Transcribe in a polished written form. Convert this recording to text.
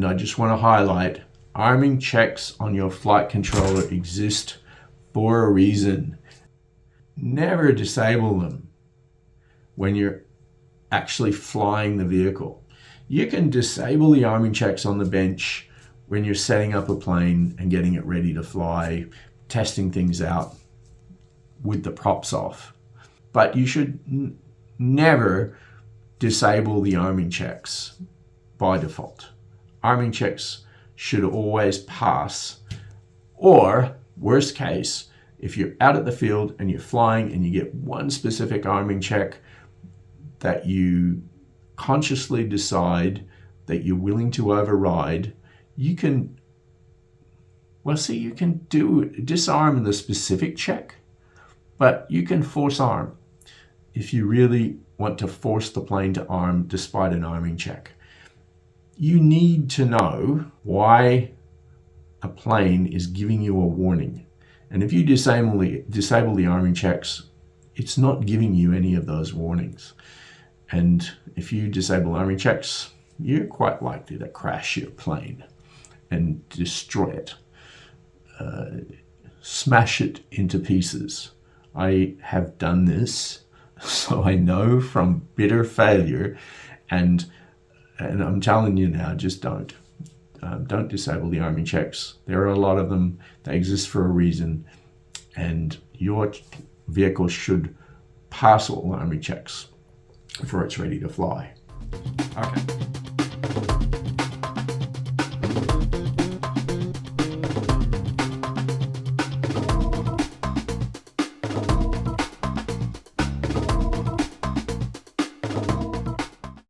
I just want to highlight, arming checks on your flight controller exist for a reason. Never disable them when you're actually flying the vehicle. You can disable the arming checks on the bench when you're setting up a plane and getting it ready to fly, testing things out with the props off. But you should never disable the arming checks by default. Arming checks should always pass, or worst case, if you're out at the field and you're flying and you get one specific arming check that you consciously decide that you're willing to override, you can disarm the specific check, but you can force arm if you really want to force the plane to arm despite an arming check. You need to know why a plane is giving you a warning. And if you disable the arming checks, it's not giving you any of those warnings. And if you disable arming checks, you're quite likely to crash your plane and destroy it, smash it into pieces. I have done this, so I know from bitter failure, and I'm telling you now, just don't disable the arming checks. There are a lot of them. They exist for a reason, and your vehicle should pass all arming checks before it's ready to fly. Okay.